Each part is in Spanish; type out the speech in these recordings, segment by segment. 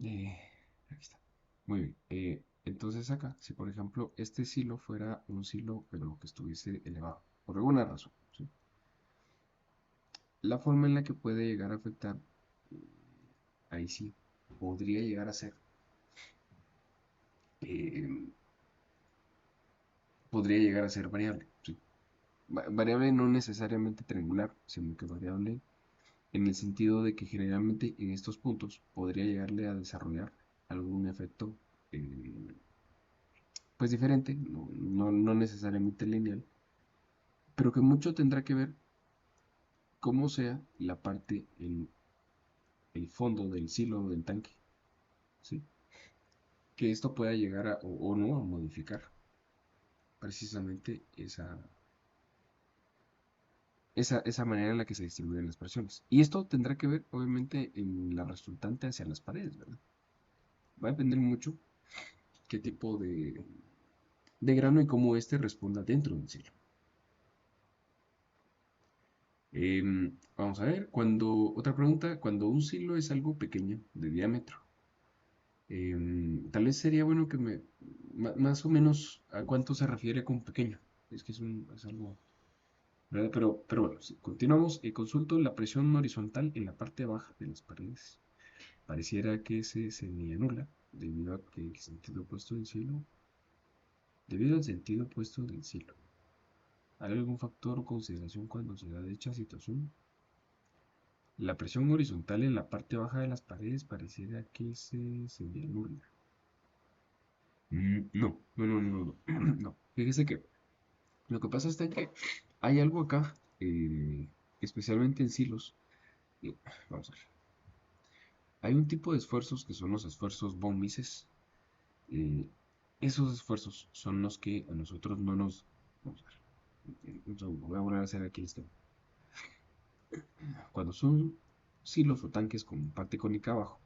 Eh, aquí está. Muy bien. Entonces acá, si por ejemplo este silo fuera un silo pero que estuviese elevado, por alguna razón, ¿sí? La forma en la que puede llegar a afectar, ahí sí, podría llegar a ser, eh, podría llegar a ser variable, ¿sí? Variable no necesariamente triangular, sino que variable en el sentido de que generalmente en estos puntos podría llegarle a desarrollar algún efecto eh, pues diferente, no necesariamente lineal, pero que mucho tendrá que ver cómo sea la parte, el fondo del silo del tanque, ¿sí? Que esto pueda llegar a, o no a modificar precisamente esa manera en la que se distribuyen las presiones. Y esto tendrá que ver, obviamente, en la resultante hacia las paredes, ¿verdad? Va a depender mucho qué tipo de grano y cómo éste responda dentro del silo. Vamos a ver, otra pregunta, cuando un silo es algo pequeño de diámetro, tal vez sería bueno que más o menos a cuánto se refiere con pequeño. Es que es algo, ¿verdad? Pero bueno, sí, continuamos. Consulto la presión horizontal en la parte baja de las paredes. Pareciera que se semianula debido a que el sentido opuesto del silo, debido al sentido opuesto del silo. ¿Hay algún factor o consideración cuando se da dicha situación? La presión horizontal en la parte baja de las paredes pareciera que se semianula. No. No. Fíjese que lo que pasa es que hay algo acá, especialmente en silos. eh, Vamos a ver. Hay un tipo de esfuerzos que son los esfuerzos von Mises. eh, Esos esfuerzos son los que a nosotros no nos... Vamos a ver. Un segundo, voy a volver a hacer aquí esto. Cuando son silos o tanques con parte cónica abajo,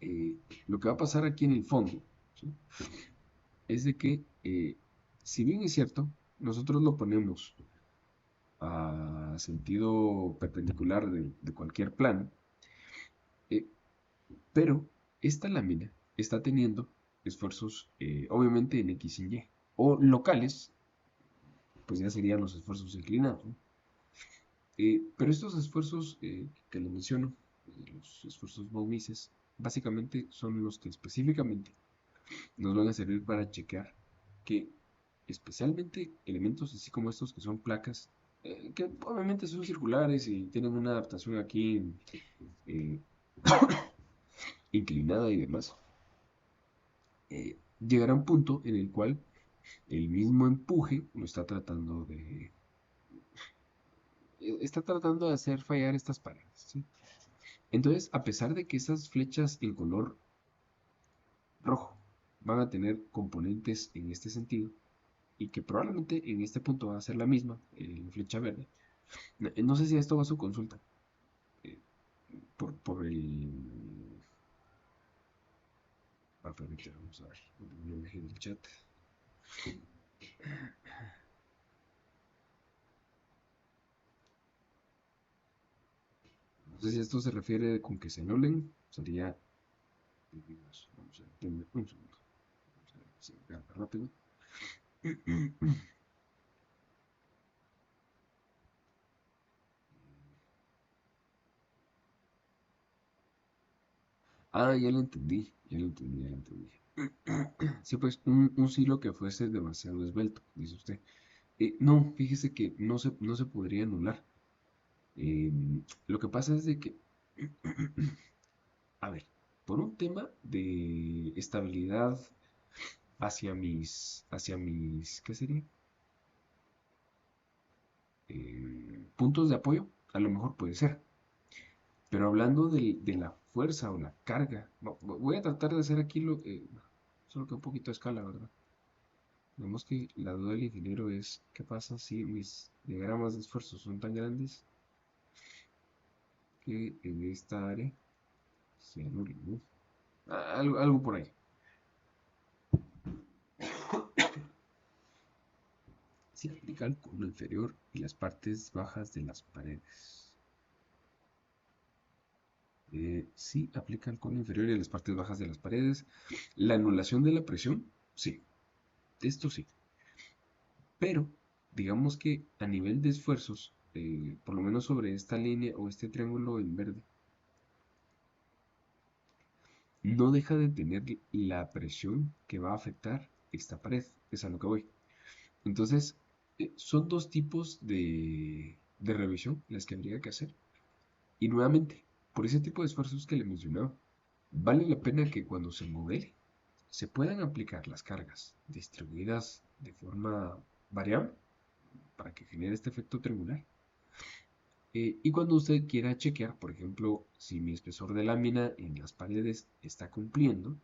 eh, lo que va a pasar aquí en el fondo, ¿sí? Es de que, si bien es cierto, nosotros lo ponemos a sentido perpendicular de cualquier plano, eh, pero esta lámina está teniendo esfuerzos, obviamente en X y Y, o locales, pues ya serían los esfuerzos inclinados, ¿no? Pero estos esfuerzos que les menciono, los esfuerzos Boumises, básicamente son los que específicamente nos van a servir para chequear que especialmente elementos así como estos que son placas, que obviamente son circulares y tienen una adaptación aquí eh, inclinada y demás, llegará un punto en el cual el mismo empuje lo está tratando de hacer fallar estas paredes, ¿sí? Entonces, a pesar de que esas flechas en color rojo van a tener componentes en este sentido, y que probablemente en este punto va a ser la misma, flecha verde. No sé si esto va a su consulta, eh, por el... permítame, vamos a ver, lo dejé en el chat. No sé si esto se refiere con que se anulen, sería... Vamos a ver, denme un segundo. Vamos a ver si me carga rápido. Ah, ya lo entendí, ya lo entendí, ya lo entendí. Sí, pues un silo que fuese demasiado esbelto, dice usted. No, fíjese que no se podría anular. Eh, lo que pasa es de que, a ver, por un tema de estabilidad ¿qué sería? Puntos de apoyo, a lo mejor puede ser. Pero hablando de la fuerza o la carga, voy a tratar de hacer aquí solo que un poquito a escala, ¿verdad? Vemos que la duda del ingeniero es, ¿qué pasa si mis diagramas de esfuerzo son tan grandes que en esta área se anulen, ¿no? Algo por ahí. Se aplica el cono inferior y las partes bajas de las paredes. Sí, aplica al cono inferior y a las partes bajas de las paredes. La anulación de la presión, sí, esto sí. Pero, digamos que a nivel de esfuerzos, por lo menos sobre esta línea o este triángulo en verde, no deja de tener la presión que va a afectar esta pared. Es a lo que voy. Entonces, son dos tipos de revisión las que habría que hacer. Y nuevamente, por ese tipo de esfuerzos que le mencionaba, vale la pena que cuando se modele se puedan aplicar las cargas distribuidas de forma variable para que genere este efecto triangular. Y cuando usted quiera chequear, por ejemplo, si mi espesor de lámina en las paredes está cumpliendo,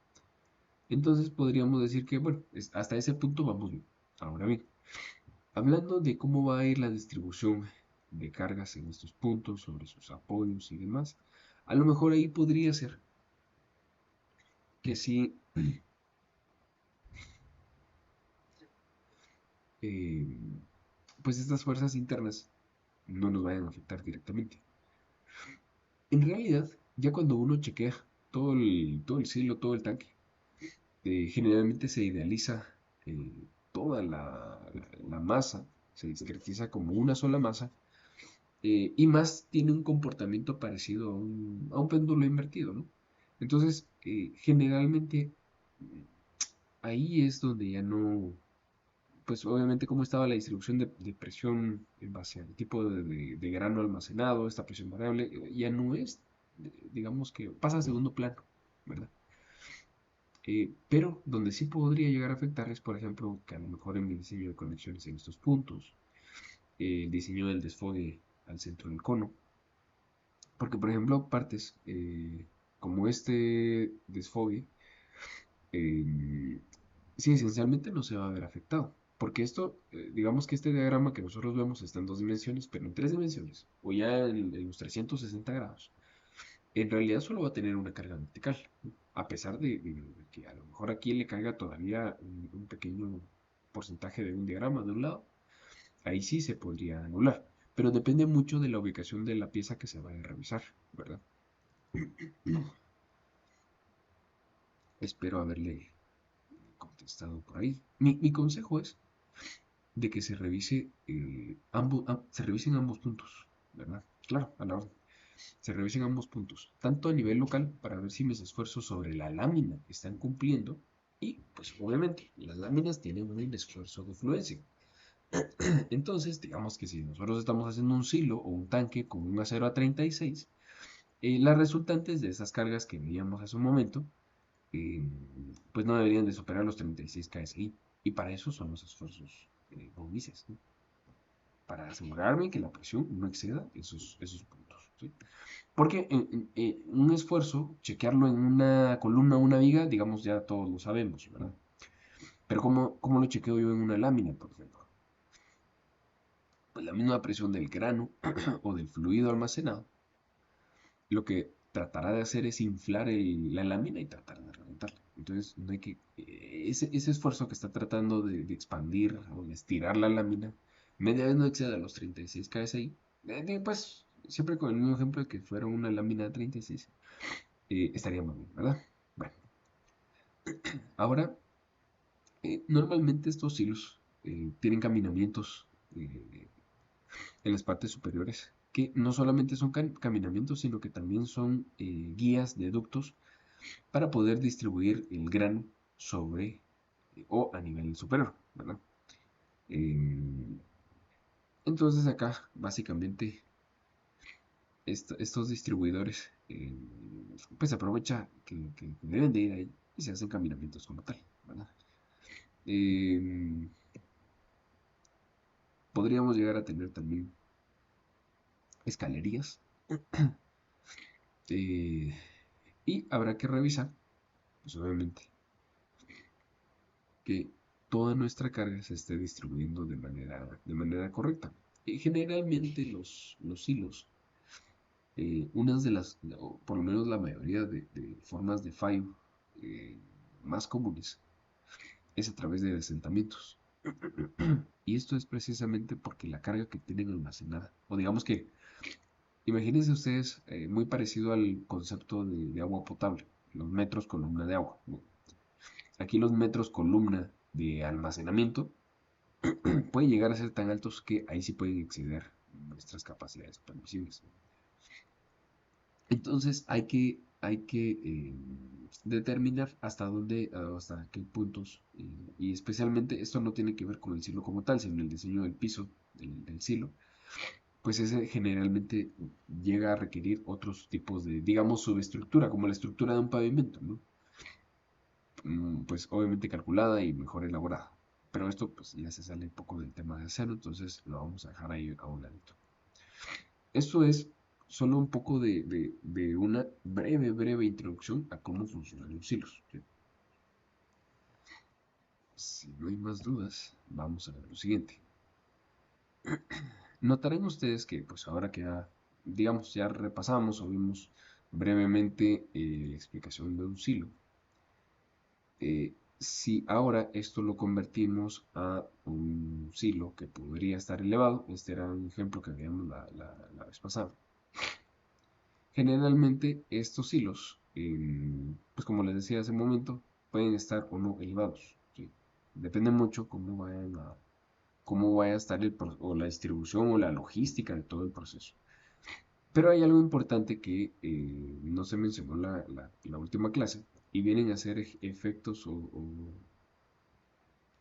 entonces podríamos decir que, bueno, hasta ese punto vamos bien. Ahora bien, hablando de cómo va a ir la distribución de cargas en estos puntos, sobre sus apoyos y demás, a lo mejor ahí podría ser que si eh, pues estas fuerzas internas no nos vayan a afectar directamente. En realidad, ya cuando uno chequea todo el silo, todo el tanque, generalmente se idealiza toda la masa, se discretiza como una sola masa, y más tiene un comportamiento parecido a un péndulo invertido, ¿no? Entonces, generalmente ahí es donde ya no, pues obviamente como estaba la distribución de presión en base al tipo de grano almacenado, esta presión variable, ya no es, digamos que pasa a segundo plano, ¿verdad? Pero donde sí podría llegar a afectar es, por ejemplo, que a lo mejor en mi diseño de conexiones en estos puntos, el diseño del desfogue al centro del cono, porque por ejemplo partes como este desfogue, eh, sí, esencialmente no se va a ver afectado. Porque esto, digamos que este diagrama que nosotros vemos está en dos dimensiones, pero en tres dimensiones, o ya en los 360 grados, en realidad solo va a tener una carga vertical, ¿no? A pesar de que a lo mejor aquí le caiga todavía un pequeño porcentaje de un diagrama de un lado, ahí sí se podría anular, pero depende mucho de la ubicación de la pieza que se vaya a revisar, ¿verdad? Espero haberle contestado por ahí. Mi consejo es de que se revise se revisen ambos puntos, ¿verdad? Claro, a la orden. Se revisen ambos puntos, tanto a nivel local para ver si mis esfuerzos sobre la lámina están cumpliendo y, pues obviamente, las láminas tienen un esfuerzo de fluencia. Entonces, digamos que si nosotros estamos haciendo un silo o un tanque con un acero a 36, las resultantes de esas cargas que veíamos hace un momento, eh, pues no deberían de superar los 36 KSI. Y para eso son los esfuerzos bovices, ¿no? Para asegurarme que la presión no exceda esos puntos, ¿sí? Porque un esfuerzo, chequearlo en una columna o una viga, digamos, ya todos lo sabemos, ¿verdad? Pero ¿cómo lo chequeo yo en una lámina, por ejemplo? Pues la misma presión del grano o del fluido almacenado, lo que tratará de hacer es inflar la lámina y tratar de reventarla. Entonces, no hay que. Ese esfuerzo que está tratando de expandir o de estirar la lámina, media vez no exceda los 36 KSI. Pues, siempre con el mismo ejemplo de que fuera una lámina de 36, estaría muy bien, ¿verdad? Bueno, ahora, normalmente estos hilos tienen caminamientos en las partes superiores, que no solamente son caminamientos, sino que también son guías de ductos para poder distribuir el grano sobre o a nivel superior, ¿verdad? Eh, entonces acá, básicamente, estos distribuidores, pues aprovecha que deben de ir ahí y se hacen caminamientos como tal, ¿verdad? Eh, Podríamos llegar a tener también escalerías, eh, y habrá que revisar, pues obviamente, que toda nuestra carga se esté distribuyendo de manera correcta. Y generalmente los hilos, unas de las, o por lo menos la mayoría de formas de fallo más comunes, es a través de asentamientos. Y esto es precisamente porque la carga que tienen almacenada, o digamos que Imagínense ustedes muy parecido al concepto de agua potable, los metros columna de agua, ¿no? Aquí los metros columna de almacenamiento pueden llegar a ser tan altos que ahí sí pueden exceder nuestras capacidades permisibles. Entonces hay que determinar hasta dónde, hasta qué puntos, y especialmente esto no tiene que ver con el silo como tal, sino el diseño del piso del silo, pues ese generalmente llega a requerir otros tipos de, digamos, subestructura, como la estructura de un pavimento, ¿no? Pues obviamente calculada y mejor elaborada. Pero esto pues ya se sale un poco del tema de acero, entonces lo vamos a dejar ahí a un ladito. Esto es solo un poco de una breve introducción a cómo funcionan los hilos, ¿sí? Si no hay más dudas, vamos a ver lo siguiente. Notarán ustedes que, pues ahora que ya, digamos, ya repasamos o vimos brevemente la explicación de un silo, si ahora esto lo convertimos a un silo que podría estar elevado, este era un ejemplo que veíamos la vez pasada. Generalmente estos hilos, pues como les decía hace un momento, pueden estar o no elevados, ¿sí? Depende mucho cómo vaya a estar o la distribución o la logística de todo el proceso. Pero hay algo importante que no se mencionó en la última clase y vienen a ser efectos o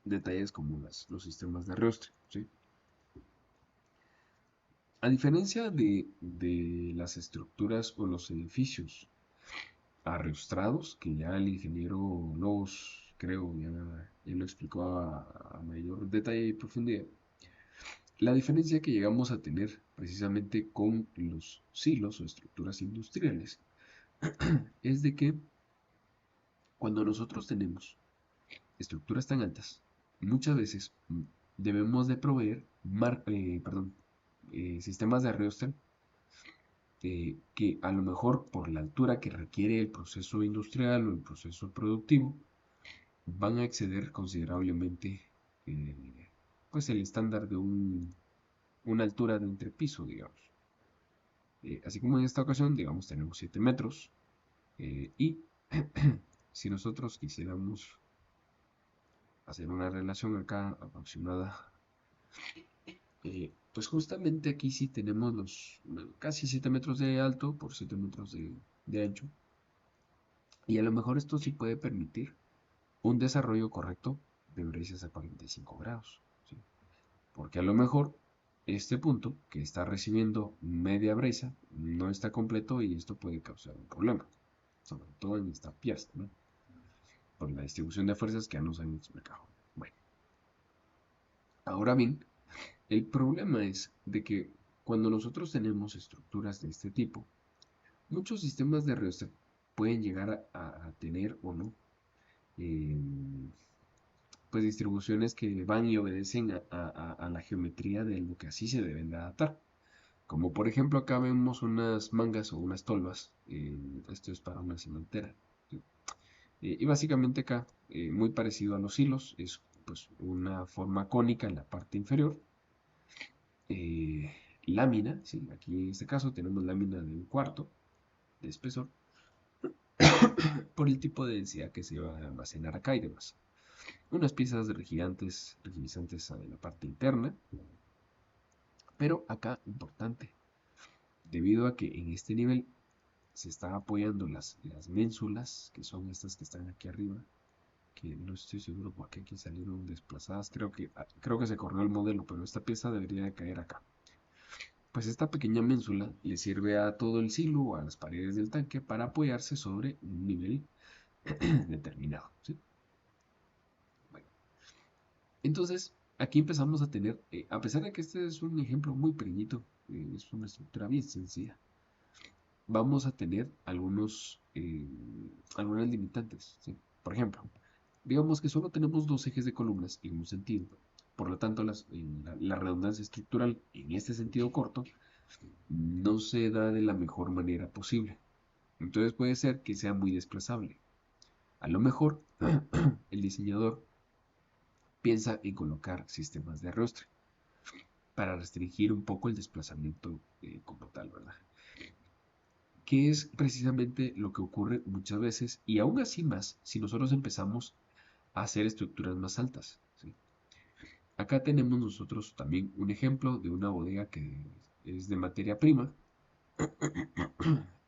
detalles como los sistemas de arrastre, ¿sí? A diferencia de las estructuras o los edificios arrostrados, que ya el ingeniero Lobos, creo, ya lo explicó a mayor detalle y profundidad. La diferencia que llegamos a tener precisamente con los silos o estructuras industriales es de que cuando nosotros tenemos estructuras tan altas, muchas veces debemos de proveer sistemas de arrastre que a lo mejor por la altura que requiere el proceso industrial o el proceso productivo, van a exceder considerablemente pues el estándar de una altura de entrepiso, digamos. Así como en esta ocasión, digamos, tenemos 7 metros y si nosotros quisiéramos hacer una relación acá aproximada, pues justamente aquí sí tenemos casi 7 metros de alto por 7 metros de ancho, y a lo mejor esto sí puede permitir un desarrollo correcto de breccias a 45 grados, ¿sí? Porque a lo mejor este punto que está recibiendo media brecha no está completo y esto puede causar un problema, sobre todo en esta pieza, ¿no? Por la distribución de fuerzas que ya nos han explicado. Bueno, ahora bien, el problema es de que cuando nosotros tenemos estructuras de este tipo, muchos sistemas de reostato pueden llegar a tener o no eh, pues distribuciones que van y obedecen a la geometría de lo que así se deben de adaptar. Como por ejemplo acá vemos unas mangas o unas tolvas, esto es para una cementera, ¿sí? Y básicamente acá, muy parecido a los hilos, es pues una forma cónica en la parte inferior, eh, lámina, ¿sí? Aquí en este caso tenemos lámina de un cuarto de espesor, por el tipo de densidad que se va a almacenar acá y demás. Unas piezas rigidizantes en la parte interna, pero acá importante, debido a que en este nivel se están apoyando las ménsulas, que son estas que están aquí arriba, que no estoy seguro por qué aquí salieron desplazadas, creo que se corrió el modelo, pero esta pieza debería de caer acá. Pues esta pequeña ménsula le sirve a todo el silo o a las paredes del tanque para apoyarse sobre un nivel determinado, ¿sí? Bueno, entonces aquí empezamos a tener, a pesar de que este es un ejemplo muy pequeñito, es una estructura bien sencilla, vamos a tener algunas limitantes, ¿sí? Por ejemplo, digamos que solo tenemos dos ejes de columnas en un sentido. Por lo tanto, la redundancia estructural en este sentido corto no se da de la mejor manera posible. Entonces puede ser que sea muy desplazable. A lo mejor el diseñador piensa en colocar sistemas de arrastre para restringir un poco el desplazamiento como tal, ¿verdad? que es precisamente lo que ocurre muchas veces, y aún así más, si nosotros empezamos a hacer estructuras más altas. ¿Sí? Acá tenemos nosotros también un ejemplo de una bodega que es de materia prima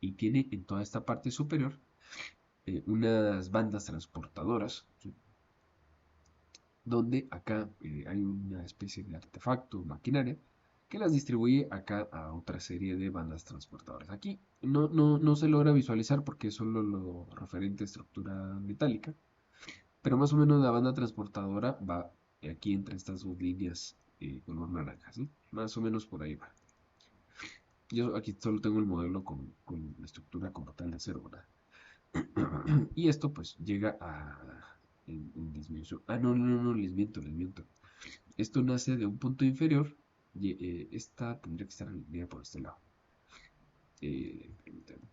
y tiene en toda esta parte superior unas bandas transportadoras, ¿sí? Donde acá hay una especie de artefacto, maquinaria, que las distribuye acá a otra serie de bandas transportadoras. Aquí no se logra visualizar porque es solo lo referente a estructura metálica, pero más o menos la banda transportadora va aquí entre estas dos líneas color naranja, ¿sí? Más o menos por ahí va. Yo aquí solo tengo el modelo con la estructura como tal de acero, ¿verdad? Y esto pues llega en disminución. Ah, no, les miento. Esto nace de un punto inferior y esta tendría que estar alineada por este lado. Permítanme.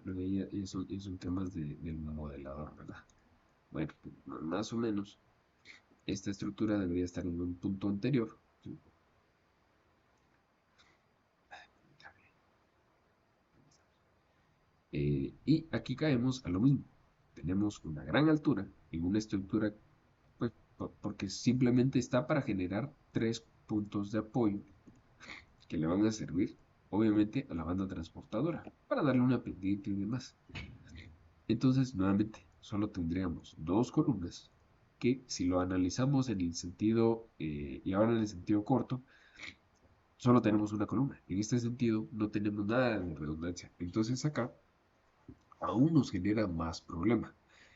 Pero son temas del modelador, ¿verdad? Bueno, pues, más o menos esta estructura debería estar en un punto anterior. ¿Sí? Y aquí caemos a lo mismo. Tenemos una gran altura en una estructura, pues, porque simplemente está para generar tres puntos de apoyo que le van a servir, obviamente, a la banda transportadora para darle una pendiente y demás. Entonces, nuevamente, solo tendríamos dos columnas que, si lo analizamos en el sentido, y ahora en el sentido corto, solo tenemos una columna. En este sentido, no tenemos nada de redundancia. Entonces, acá aún nos genera más problema.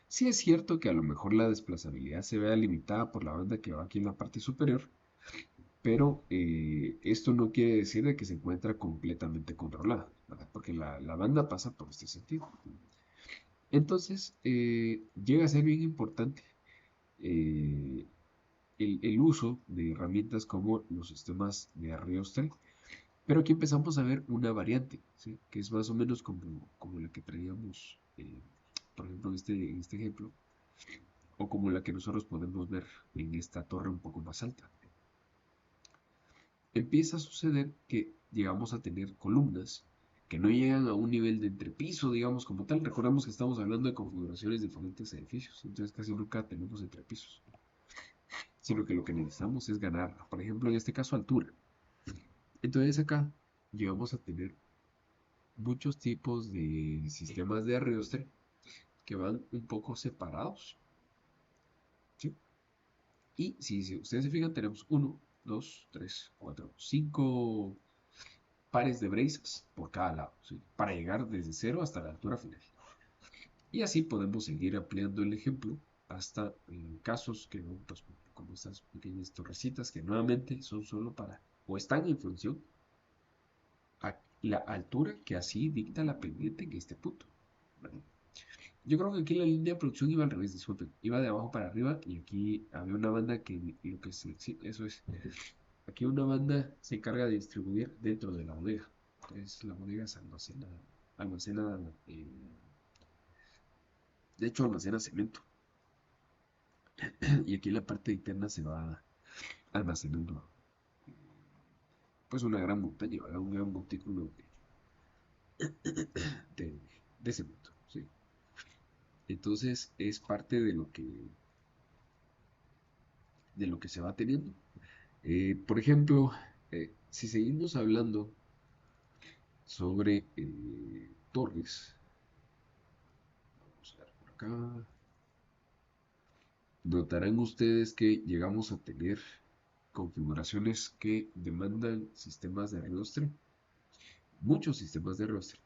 Sí es cierto que a lo mejor la desplazabilidad se vea limitada por la banda que va aquí en la parte superior, pero esto no quiere decir de que se encuentra completamente controlada, ¿verdad? Porque la banda pasa por este sentido. Entonces, llega a ser bien importante eh, el uso de herramientas como los sistemas de arrastre, pero aquí empezamos a ver una variante, ¿sí? Que es más o menos como la que traíamos, por ejemplo, en este ejemplo, o como la que nosotros podemos ver en esta torre un poco más alta. Empieza a suceder que llegamos a tener columnas que no llegan a un nivel de entrepiso, digamos, como tal. Recordemos que estamos hablando de configuraciones de diferentes edificios, entonces casi nunca tenemos entrepisos, sino que lo que necesitamos es ganar, por ejemplo, en este caso, altura. Entonces acá llegamos a tener muchos tipos de sistemas de arrastre que van un poco separados, ¿sí? Y si ustedes se fijan, tenemos uno, dos, tres, cuatro, cinco pares de braces por cada lado, ¿sí? Para llegar desde cero hasta la altura final. Y así podemos seguir ampliando el ejemplo hasta casos que, pues, como estas pequeñas torrecitas que nuevamente son solo para, o están en función a la altura que así dicta la pendiente en este punto. ¿Vale? Yo creo que aquí la línea de producción iba al revés, disculpen, iba de abajo para arriba y aquí había una banda que lo que sí, eso es. Aquí una banda se encarga de distribuir dentro de la bodega. Entonces la bodega se almacena de hecho almacena cemento. Y aquí en la parte interna se va almacenando pues una gran montaña, ¿verdad? Un gran montículo de, de cemento. ¿Sí? Entonces es parte de lo que se va teniendo. Por ejemplo, si seguimos hablando sobre torres, vamos a ver por acá, notarán ustedes que llegamos a tener configuraciones que demandan sistemas de arrastre, muchos sistemas de arrastre,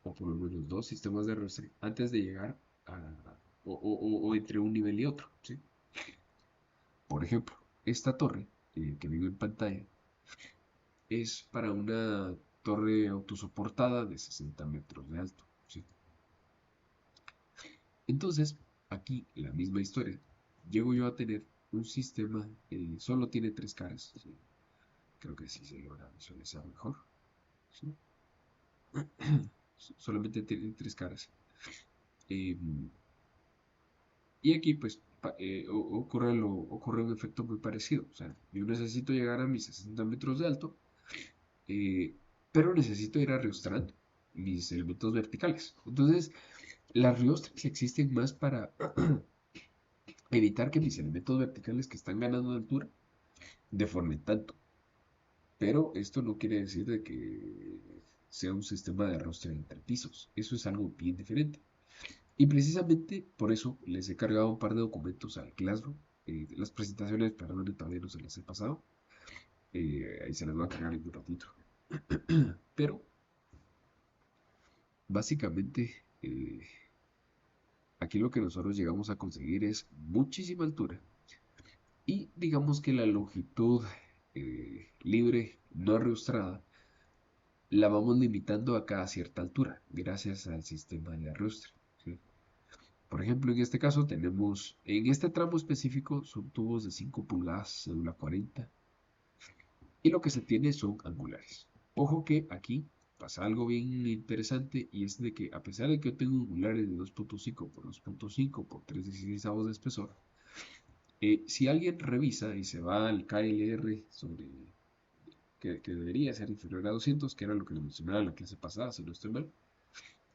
o por lo menos dos sistemas de arrastre, antes de llegar a, o entre un nivel y otro, ¿sí? Por ejemplo, esta torre que veo en pantalla es para una torre autosoportada de 60 metros de alto, ¿sí? Entonces, aquí la misma historia. Llego yo a tener un sistema, solo tiene tres caras, ¿sí? Creo que sí se logra visualizar mejor, ¿sí? Solamente tiene tres caras. Eh, y aquí, pues, ocurre un efecto muy parecido. O sea, yo necesito llegar a mis 60 metros de alto, eh, pero necesito ir ariostrando mis elementos verticales. Entonces, las riostras existen más para evitar que mis elementos verticales que están ganando altura deformen tanto. Pero esto no quiere decir de que sea un sistema de arrastre entre pisos. Eso es algo bien diferente. Y precisamente por eso les he cargado un par de documentos al Classroom. Las presentaciones, perdón, todavía no se las he pasado. Ahí se las voy a cargar en un ratito. Pero básicamente aquí lo que nosotros llegamos a conseguir es muchísima altura. Y digamos que la longitud libre, no arrastrada, la vamos limitando a cada cierta altura, gracias al sistema de arrastre. ¿Sí? Por ejemplo, en este caso tenemos, en este tramo específico, son tubos de 5 pulgadas, cédula 40, y lo que se tiene son angulares. Ojo que aquí pasa algo bien interesante y es de que a pesar de que yo tengo angulares de 2.5 por 2.5 por 3/16 de espesor, si alguien revisa y se va al KLR sobre que debería ser inferior a 200, que era lo que le mencionaba en la clase pasada, si no estoy mal,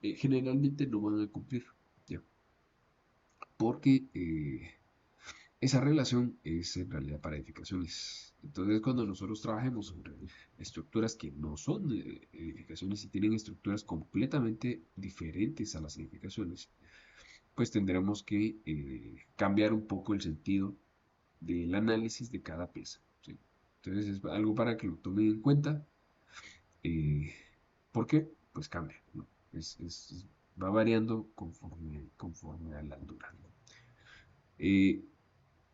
generalmente no van a cumplir, ¿ya? Porque esa relación es en realidad para edificaciones. Entonces, cuando nosotros trabajemos sobre estructuras que no son edificaciones y tienen estructuras completamente diferentes a las edificaciones, pues tendremos que cambiar un poco el sentido del análisis de cada pieza. ¿Sí? Entonces, es algo para que lo tomen en cuenta. Eh, porque, pues cambia, ¿no? Va variando conforme a la altura. Eh,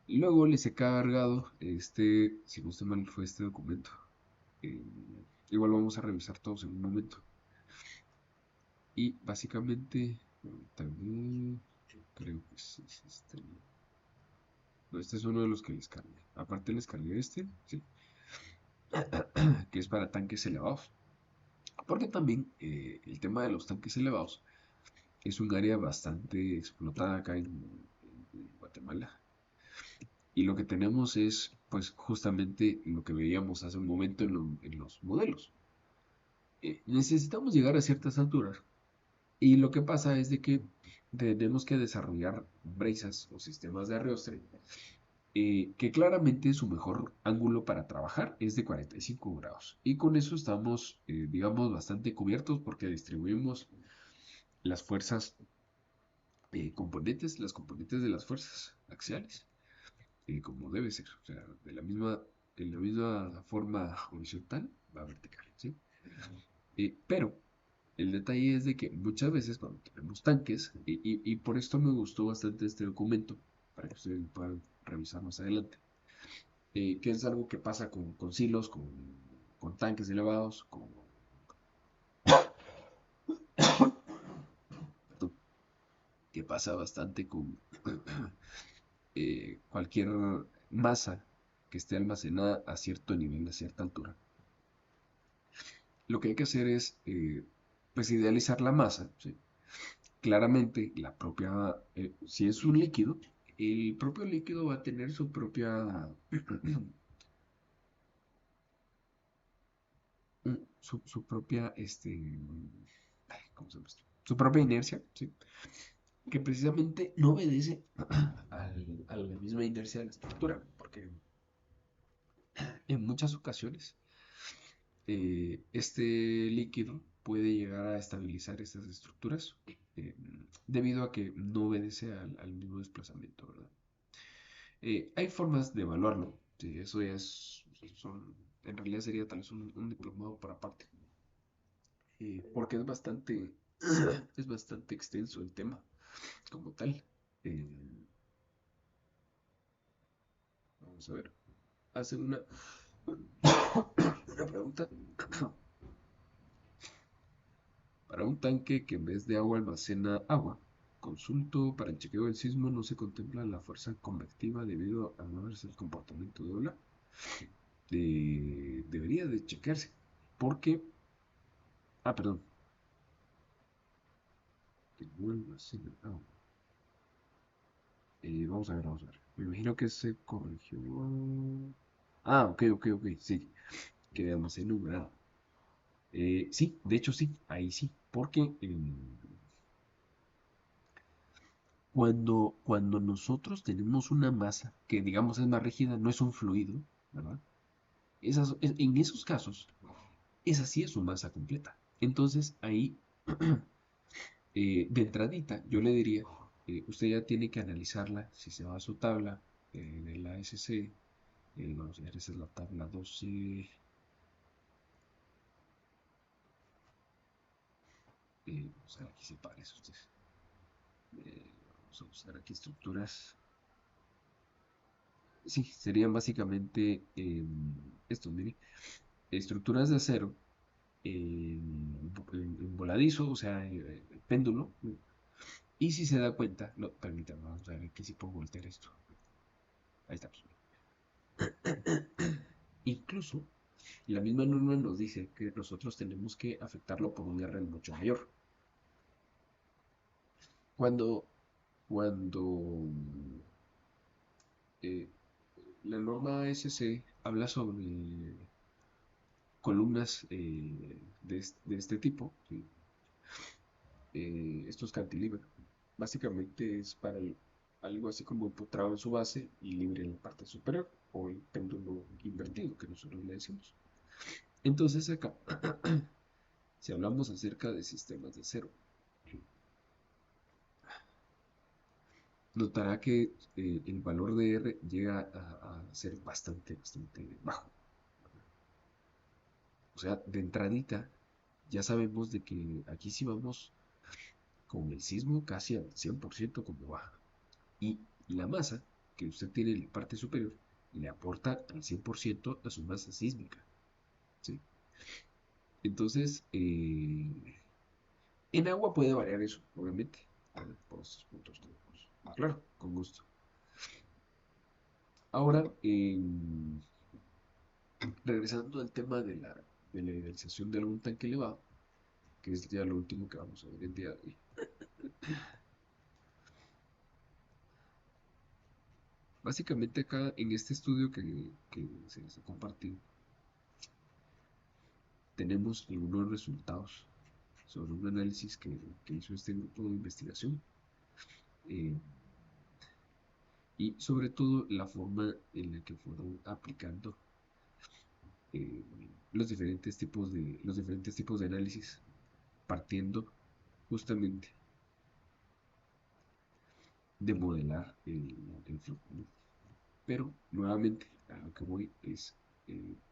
Luego les he cargado si no estoy mal, fue este documento. Eh, Igual vamos a revisar todos en un momento. Y básicamente, también creo que sí, es este. No, este es uno de los que les cargué. Aparte les cargué este, ¿sí? Que es para tanques elevados. Porque también el tema de los tanques elevados es un área bastante explotada acá en Guatemala. Y lo que tenemos es, pues, justamente lo que veíamos hace un momento en los modelos. Necesitamos llegar a ciertas alturas. Y lo que pasa es de que tenemos que desarrollar brazas o sistemas de arrastre que claramente su mejor ángulo para trabajar es de 45 grados. Y con eso estamos, digamos, bastante cubiertos porque distribuimos las fuerzas componentes, las componentes de las fuerzas axiales, como debe ser. O sea, en la misma forma horizontal va vertical, ¿sí? Pero el detalle es de que muchas veces cuando tenemos tanques, y por esto me gustó bastante este documento, para que ustedes lo puedan revisar más adelante, que es algo que pasa con silos, con tanques elevados, que pasa bastante con cualquier masa que esté almacenada a cierto nivel, a cierta altura. Lo que hay que hacer es, pues, idealizar la masa, ¿sí? Claramente, si es un líquido, el propio líquido va a tener su propia, su propia, ¿cómo se llama esto? Su propia inercia, ¿sí? Que precisamente no obedece a la misma inercia de la estructura, porque en muchas ocasiones este líquido puede llegar a estabilizar estas estructuras eh, debido a que no obedece al mismo desplazamiento, ¿verdad? Hay formas de evaluarlo, sí, eso ya en realidad sería tal vez un diplomado por aparte, porque es bastante extenso el tema como tal. Eh, Vamos a ver, hacen una pregunta. Para un tanque que en vez de agua almacena agua, consulto para el chequeo del sismo no se contempla la fuerza convectiva debido a no verse el comportamiento de ola. Debería de chequearse porque, perdón, que no almacena agua. Vamos a ver, vamos a ver. Me imagino que se corrigió. Ok, sí, que almacena humedad. Sí, de hecho sí, ahí sí, porque cuando nosotros tenemos una masa que digamos es más rígida, no es un fluido, ¿verdad? En esos casos, esa sí es su masa completa. Entonces ahí, de entradita, yo le diría, usted ya tiene que analizarla, si se va a su tabla de la SC, vamos a ver, esa es la tabla 12, vamos a ver, aquí se parece usted. Vamos a buscar aquí estructuras. Sí, serían básicamente estos, mire, estructuras de acero en voladizo, o sea, péndulo. Y si se da cuenta, no, permítame, vamos a ver aquí si puedo voltear esto. Ahí estamos. Incluso la misma norma nos dice que nosotros tenemos que afectarlo por un R mucho mayor. Cuando, cuando eh, la norma ASC habla sobre columnas de este tipo, ¿sí? Estos cantilever, básicamente es para algo así como empotrado en su base y libre en la parte superior, o el péndulo invertido que nosotros le decimos. Entonces acá, si hablamos acerca de sistemas de cero, notará que el valor de R llega a ser bastante bajo. O sea, de entradita, ya sabemos de que aquí sí vamos con el sismo casi al 100% como baja. Y la masa que usted tiene en la parte superior le aporta al 100% a su masa sísmica. ¿Sí? Entonces, en agua puede variar eso, obviamente, por estos puntos técnicos. Claro, con gusto. Ahora, regresando al tema de la idealización de algún tanque elevado, que es ya lo último que vamos a ver el día de hoy. Básicamente acá en este estudio que se les ha compartido, tenemos algunos resultados sobre un análisis que hizo este grupo de investigación eh, y sobre todo la forma en la que fueron aplicando eh, los diferentes tipos de análisis partiendo justamente de modelar el flujo, ¿no? Pero nuevamente a lo que voy es,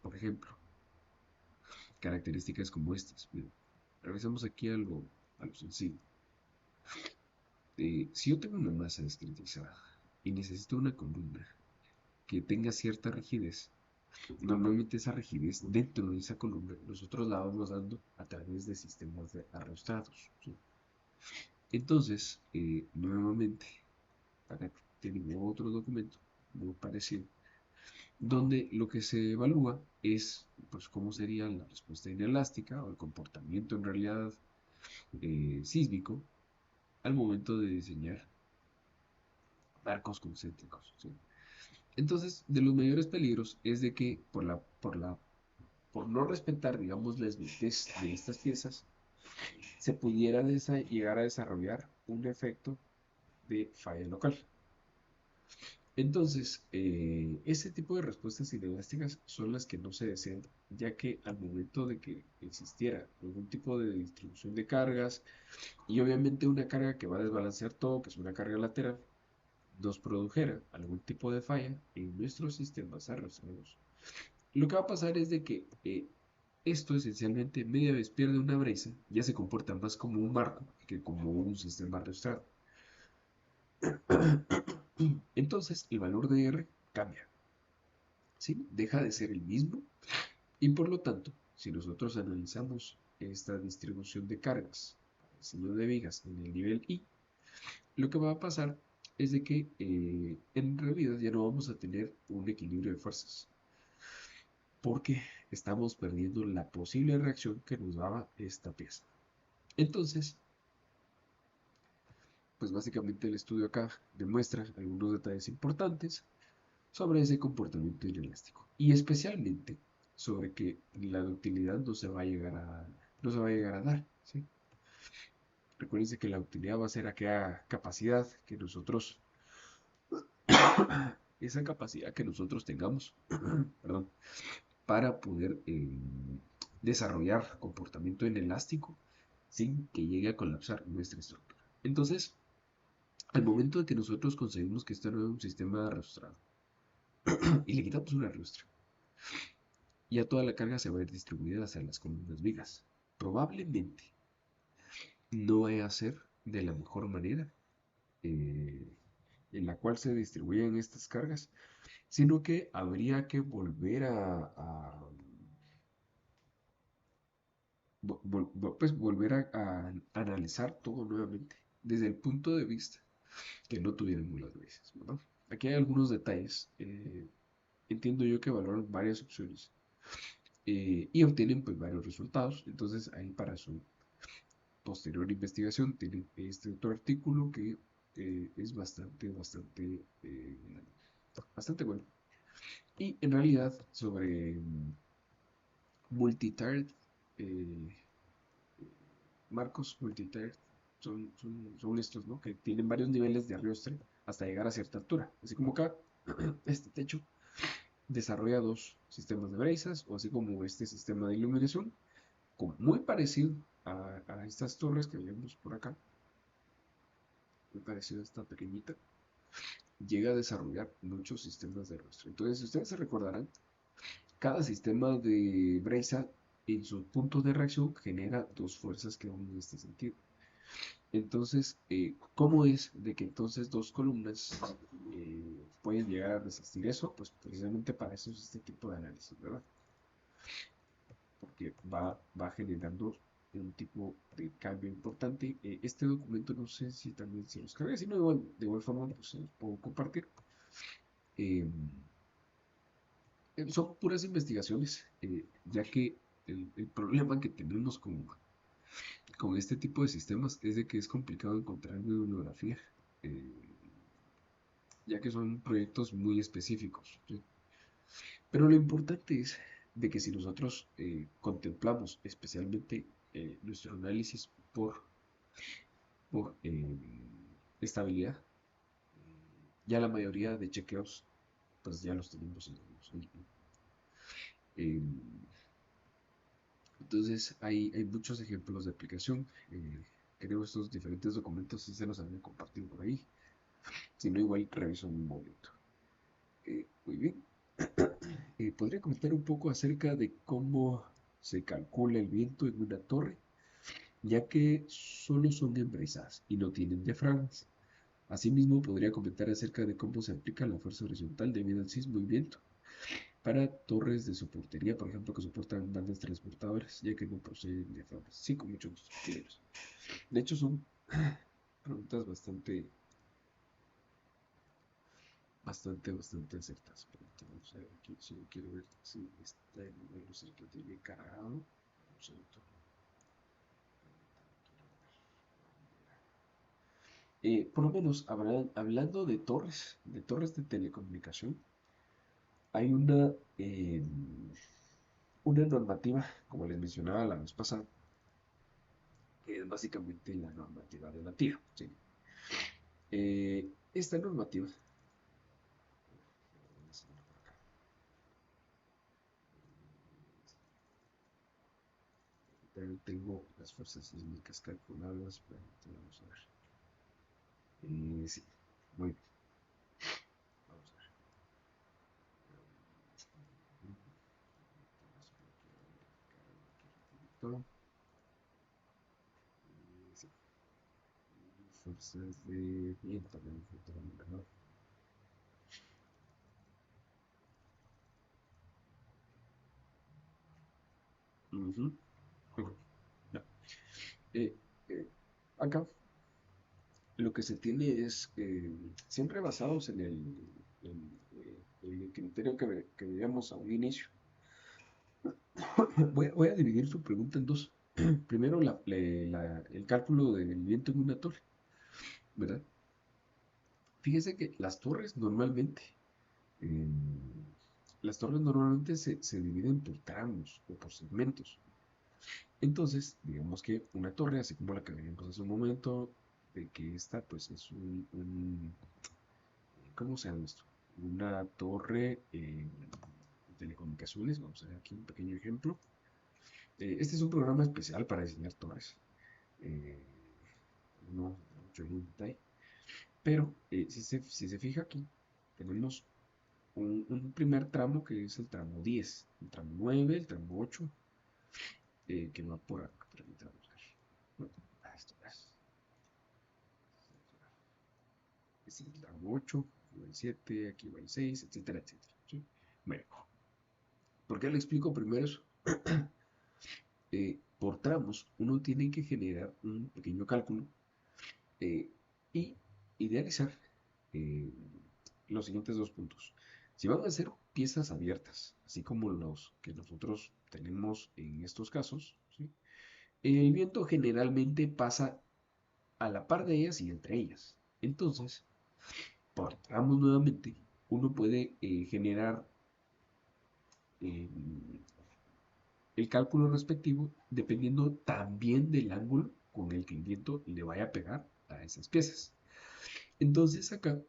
por ejemplo, características como estas. Mira, regresamos aquí a lo sencillo. Si yo tengo una masa discretizada y necesito una columna que tenga cierta rigidez, normalmente esa rigidez dentro de esa columna nosotros la vamos dando a través de sistemas de arrastrados, ¿sí? Entonces, nuevamente, acá tenemos otro documento muy parecido, donde lo que se evalúa es pues, cómo sería la respuesta inelástica o el comportamiento en realidad sísmico al momento de diseñar marcos concéntricos, ¿sí? Entonces, de los mayores peligros es de que por no respetar, digamos, la esbeltez de estas piezas, se pudiera llegar a desarrollar un efecto de falla local. Entonces, ese tipo de respuestas inelásticas son las que no se desean, ya que al momento de que existiera algún tipo de distribución de cargas y obviamente una carga que va a desbalancear todo, que es una carga lateral, nos produjera algún tipo de falla en nuestros sistemas arrastrados. Lo que va a pasar es de que esto esencialmente media vez pierde una brisa, ya se comporta más como un marco que como un sistema arrastrado. Entonces el valor de R cambia, ¿sí? Deja de ser el mismo y por lo tanto, si nosotros analizamos esta distribución de cargas, el diseño de vigas en el nivel I, lo que va a pasar es de que en realidad ya no vamos a tener un equilibrio de fuerzas, porque estamos perdiendo la posible reacción que nos daba esta pieza. Entonces, pues básicamente el estudio acá demuestra algunos detalles importantes sobre ese comportamiento inelástico y especialmente sobre que la ductilidad no se va a llegar a dar, ¿sí? Recuérdense que la utilidad va a ser aquella capacidad que nosotros, esa capacidad que nosotros tengamos, perdón, para poder desarrollar comportamiento inelástico sin que llegue a colapsar nuestra estructura. Entonces, al momento de que nosotros conseguimos que esto no es un sistema arrastrado y le quitamos una arrastra, ya toda la carga se va a ir distribuida hacia las columnas vigas. Probablemente no vaya a ser de la mejor manera eh, en la cual se distribuyen estas cargas, sino que habría que volver pues volver a analizar todo nuevamente desde el punto de vista que no tuvieran mulas veces, ¿verdad? Aquí hay algunos detalles. Entiendo yo que valoran varias opciones y obtienen pues varios resultados. Entonces ahí para su posterior investigación tienen este otro artículo que es bastante bueno. Y en realidad sobre multitard, eh, marcos multitard son estos, ¿no? Que tienen varios niveles de arrastre hasta llegar a cierta altura. Así como acá, este techo desarrolla dos sistemas de brazas, o así como este sistema de iluminación, muy parecido a estas torres que vemos por acá, muy parecido a esta pequeñita, llega a desarrollar muchos sistemas de arrastre. Entonces, si ustedes se recordarán, cada sistema de braza en su punto de reacción genera dos fuerzas que van en este sentido. Entonces, ¿cómo es de que entonces dos columnas pueden llegar a resistir eso? Pues precisamente para eso es este tipo de análisis, ¿verdad? Porque va generando un tipo de cambio importante. Este documento no sé si también se los cargué, si no, de igual forma pues se los puedo compartir. Eh, Son puras investigaciones, ya que el problema que tenemos con este tipo de sistemas es de que es complicado encontrar bibliografía, eh, ya que son proyectos muy específicos, ¿sí? Pero lo importante es de que si nosotros contemplamos especialmente nuestro análisis por estabilidad, ya la mayoría de chequeos pues ya los tenemos en eh, entonces hay muchos ejemplos de aplicación. Creo estos diferentes documentos sí se los había compartido por ahí. Si no, igual reviso en un momento. Muy bien. ¿Podría comentar un poco acerca de cómo se calcula el viento en una torre? Ya que solo son embrezadas y no tienen diafragmas. Asimismo, podría comentar acerca de cómo se aplica la fuerza horizontal debido al sismo y viento para torres de soportería, por ejemplo, que soportan bandas transportadoras, ya que no poseen diafragmas. Sí, con mucho gusto. De hecho, son preguntas bastante acertadas. Vamos a ver aquí, si quiero ver si está el número cerca tiene cargado. Vamos a ver. Por lo menos, hablando de torres de telecomunicación, hay una normativa, como les mencionaba la vez pasada, que es básicamente la normativa de la TIA, ¿sí? Esta normativa, también tengo las fuerzas sísmicas calculadas, pero vamos a ver. Sí, muy bien, vamos a ver. Sí, fuerzas de viento, ¿no? Ujú. Bueno, ya. Eh, eh, Acá lo que se tiene es, siempre basados en el criterio que veíamos a un inicio. Voy a dividir su pregunta en dos. Primero, el cálculo del viento en una torre, ¿verdad? Fíjese que las torres normalmente, eh, las torres normalmente se dividen por tramos o por segmentos. Entonces, digamos que una torre, así como la que veíamos hace un momento, de que esta pues es ¿cómo se llama esto? Una torre de telecomunicaciones, vamos a ver aquí un pequeño ejemplo. Este es un programa especial para diseñar torres. Eh, no mucho en detalle, pero si se fija aquí, tenemos un primer tramo que es el tramo 10, el tramo 9, el tramo 8, que va por acá. Permítame ver. No, esto es. Sí, el tramo 8, aquí va el 7, aquí va el 6, etcétera, etcétera. ¿Sí? Bueno, ¿por qué le explico primero eso? Por tramos, uno tiene que generar un pequeño cálculo eh, y idealizar eh, los siguientes dos puntos. Si van a ser piezas abiertas, así como los que nosotros tenemos en estos casos, ¿sí? El viento generalmente pasa a la par de ellas y entre ellas. Entonces, por tramos nuevamente, uno puede generar eh, el cálculo respectivo dependiendo también del ángulo con el que el viento le vaya a pegar a esas piezas. Entonces acá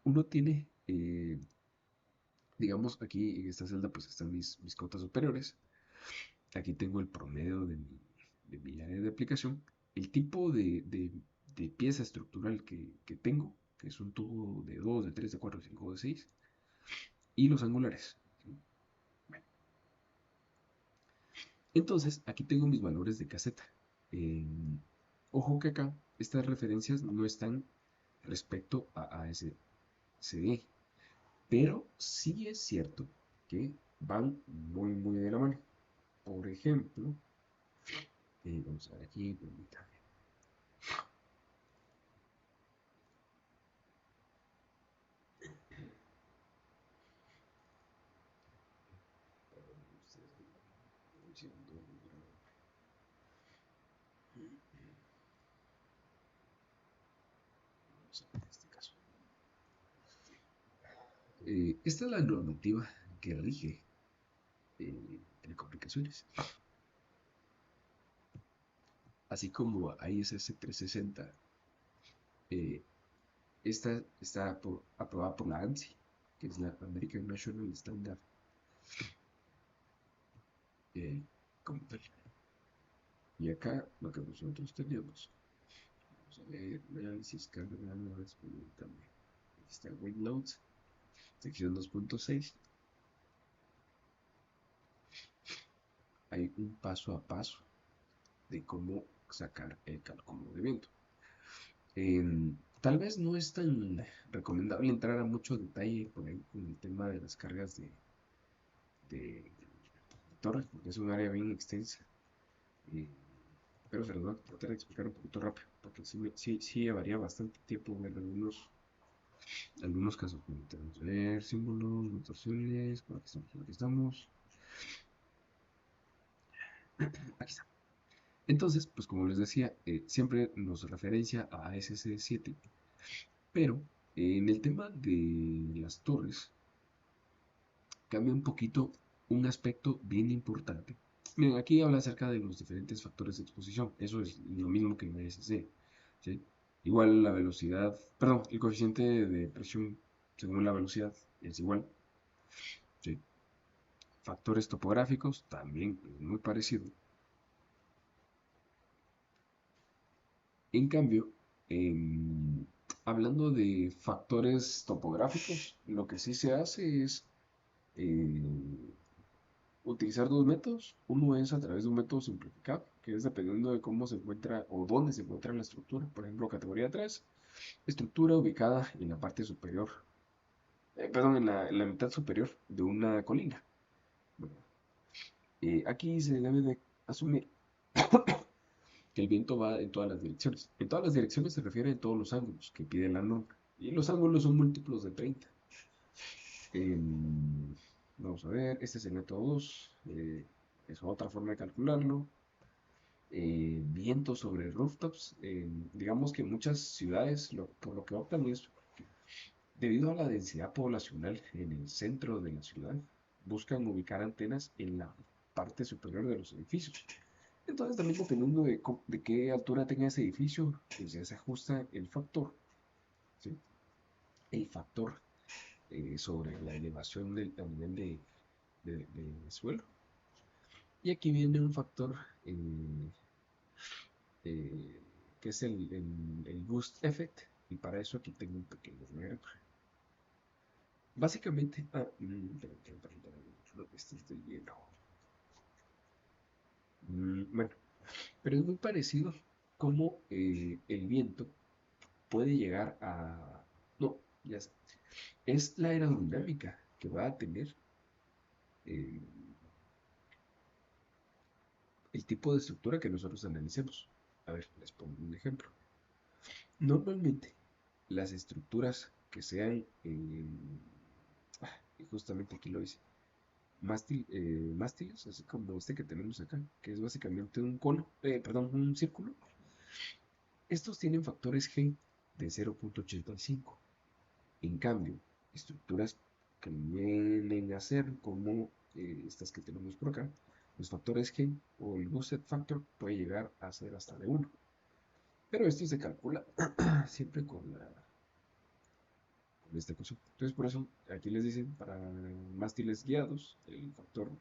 uno tiene, digamos, aquí en esta celda pues están mis cotas superiores. Aquí tengo el promedio de mi área de aplicación. El tipo de pieza estructural que tengo, que es un tubo de 2, de 3, de 4, de 5, de 6, y los angulares. ¿Sí? Bueno, entonces, aquí tengo mis valores de caseta. Eh, Ojo que acá estas referencias no están respecto a ASCD, pero sí es cierto que van muy, muy de la mano. Por ejemplo, vamos a ver aquí, permítame. En este caso. Esta es la normativa que rige telecomunicaciones, así como ISS 360. eh, Esta está aprobada por la ANSI, que es la American National Standard. eh, Como tal. Y acá lo que nosotros tenemos, vamos a ver, análisis, carga, también. Aquí está WinLoads, sección 2.6. Hay un paso a paso de cómo sacar el cálculo de viento. Tal vez no es tan recomendable entrar a mucho detalle por ahí con el tema de las cargas de torres, porque es un área bien extensa. eh, pero se los voy a tratar de explicar un poquito rápido, porque sí llevaría bastante tiempo ver algunos casos. Vamos a ver símbolos, notaciones, por aquí estamos, por aquí estamos. Aquí está. Entonces, pues como les decía, siempre nos referencia a ASC7, pero en el tema de las torres cambia un poquito un aspecto bien importante. Miren, aquí habla acerca de los diferentes factores de exposición. Eso es lo mismo que en ASC. ¿Sí? Igual la velocidad, perdón, el coeficiente de presión según la velocidad es igual. ¿Sí? Factores topográficos también es muy parecido. En cambio, hablando de factores topográficos, lo que sí se hace es eh, utilizar dos métodos. Uno es a través de un método simplificado, que es dependiendo de cómo se encuentra o dónde se encuentra la estructura. Por ejemplo, categoría 3, estructura ubicada en la parte superior, perdón, en la mitad superior de una colina. Bueno, aquí se debe de asumir que el viento va en todas las direcciones. En todas las direcciones se refiere a todos los ángulos que pide la norma. Y los ángulos son múltiplos de 30. Em, Vamos a ver, este es el método 2. Es otra forma de calcularlo. Viento sobre rooftops. Digamos que muchas ciudades por lo que optan es Debido a la densidad poblacional en el centro de la ciudad, buscan ubicar antenas en la parte superior de los edificios. Entonces, también dependiendo de qué altura tenga ese edificio, pues ya se ajusta el factor, ¿sí? El factor sobre la elevación a nivel de suelo. Y aquí viene un factor eh, que es el boost effect. Y para eso aquí tengo un pequeño diagrama. Básicamente, este es del hielo. Bueno, pero es muy parecido como el viento puede llegar a... No, ya sé. Es la aerodinámica que va a tener eh, el tipo de estructura que nosotros analicemos. A ver, les pongo un ejemplo. Normalmente, las estructuras que sean, justamente aquí lo dice, mástiles, así como este que tenemos acá, que es básicamente un cono, perdón, un círculo. Estos tienen factores G de 0.85. En cambio, estructuras que vienen a ser como estas que tenemos por acá, los factores G o el Gusset Factor puede llegar a ser hasta de 1. Pero esto se calcula siempre con esta cosa. Entonces, por eso aquí les dicen para mástiles guiados, el factor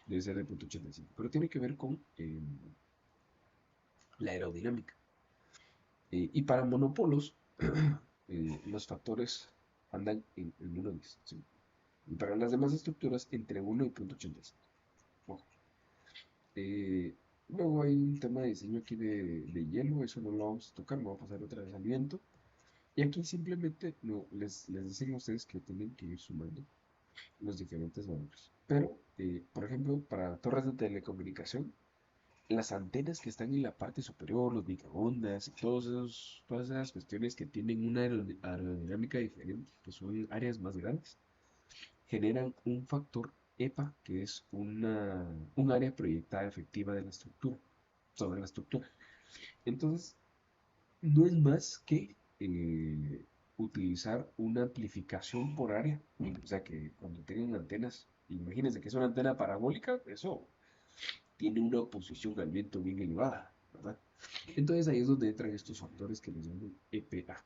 debe ser de 0.85. Pero tiene que ver con la aerodinámica. Y para monopolos, los factores andan en 1.10. ¿Sí? Y para las demás estructuras, entre 1 y 0.85. Ojo. Eh, Luego hay un tema de diseño aquí de hielo, eso no lo vamos a tocar, me voy a pasar otra vez al viento. Y aquí simplemente no, les dicen a ustedes que tienen que ir sumando los diferentes valores. Pero, por ejemplo, para torres de telecomunicación, las antenas que están en la parte superior, los microondas, todas esas cuestiones que tienen una aerodinámica diferente, que son áreas más grandes, generan un factor EPA, que es un área proyectada efectiva de la estructura, sobre la estructura. Entonces, no es más que utilizar una amplificación por área. O sea que cuando tengan antenas, imagínense que es una antena parabólica, eso tiene una oposición al viento bien elevada, ¿verdad? Entonces ahí es donde entran estos factores que les llaman EPA.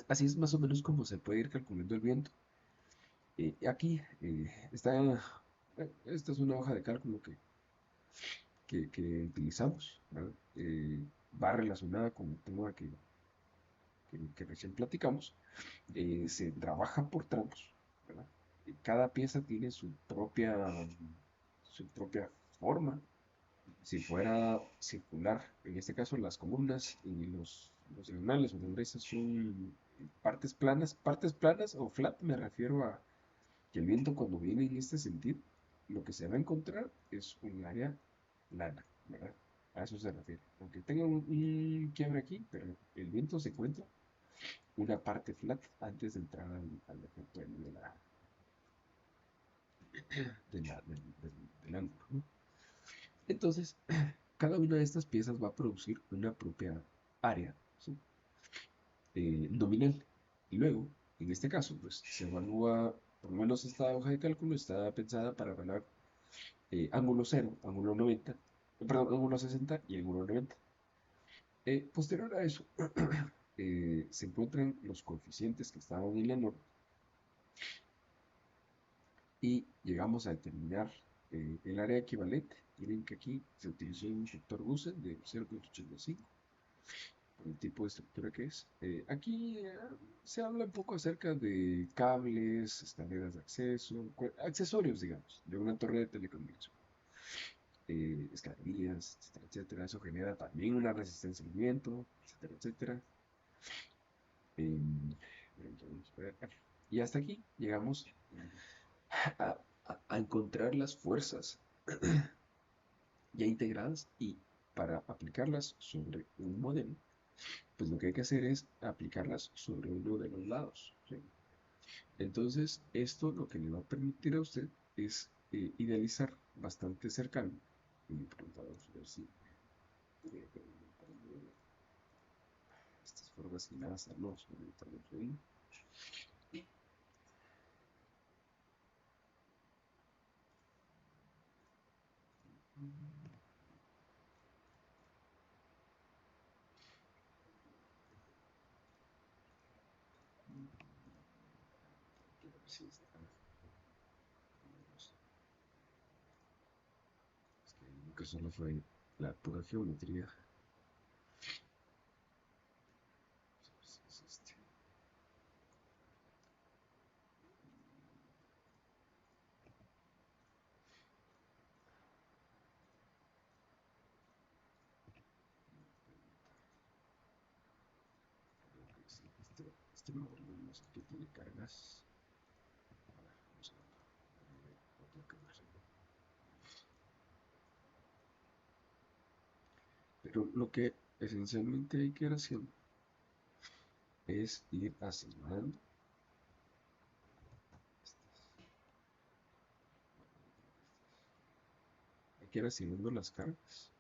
Así es más o menos como se puede ir calculando el viento. Aquí esta es una hoja de cálculo que utilizamos, ¿verdad? Va relacionada con el tema que recién platicamos. Se trabaja por tramos, ¿verdad? Cada pieza tiene su propia forma. Si fuera circular, en este caso las columnas y los diagonales o las brezas son partes planas o flat, me refiero a que el viento cuando viene en este sentido, lo que se va a encontrar es un área plana, ¿verdad? A eso se refiere. Aunque tenga un quiebre aquí, pero el viento se encuentra una parte flat antes de entrar al efecto del ángulo, ¿no? Entonces, cada una de estas piezas va a producir una propia área, ¿sí? Nominal. Y luego, en este caso, pues se evalúa, por lo menos esta hoja de cálculo está pensada para evaluar ángulo 0, ángulo 90, perdón, ángulo 60 y ángulo 90. Posterior a eso, se encuentran los coeficientes que estaban en la norma y llegamos a determinar el área equivalente. Miren que aquí se utilizó un factor Gaussian de 0.85 por el tipo de estructura que es. Aquí se habla un poco acerca de cables, escaleras de acceso, accesorios, digamos, de una torre de telecomunicación. Escalerías, etcétera, etcétera. Eso genera también una resistencia al viento, etcétera, etcétera. Em, y hasta aquí llegamos a, a encontrar las fuerzas ya integradas y para aplicarlas sobre un modelo, pues lo que hay que hacer es aplicarlas sobre uno de los lados, ¿sí? Entonces, esto lo que le va a permitir a usted es idealizar bastante cercano. Y vamos a ver si. formas y nada, no, estamos ahí. Sí, está. Es que lo que solo fue la pura geometría. Es este módulo no sé qué tiene cargas. A ver, vamos a ver otro que más. Pero lo que esencialmente hay que ir haciendo es ir asignando hay que ir asignando las cargas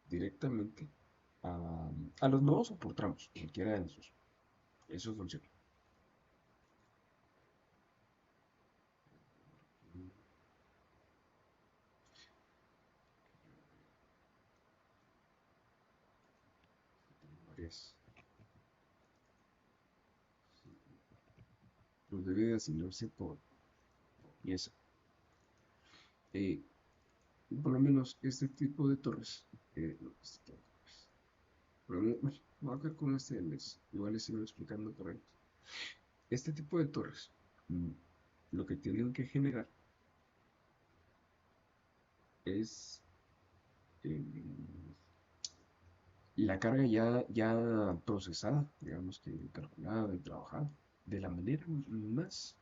directamente a los nodos o por tramos, cualquiera de esos. Eso funciona. Varias. Los debe de asignarse por pieza. Eh, por lo menos este tipo de torres. No, este tipo de torres. Por lo menos, bueno, voy a quedar con este igual les sigo explicando por ahí. Este tipo de torres, mm, lo que tienen que generar es eh, la carga ya procesada, digamos que calculada y trabajada, de la manera más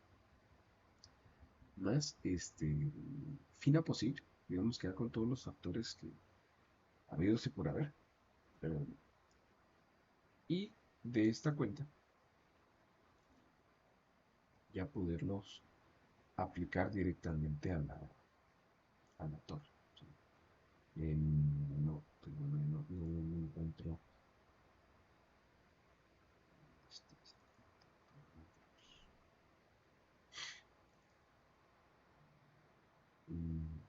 fina posible, digamos que ya con todos los factores que ha habido y por haber. eh, y de esta cuenta ya poderlos aplicar directamente a la torre. ¿Sí? No, pues no encuentro. este, mm,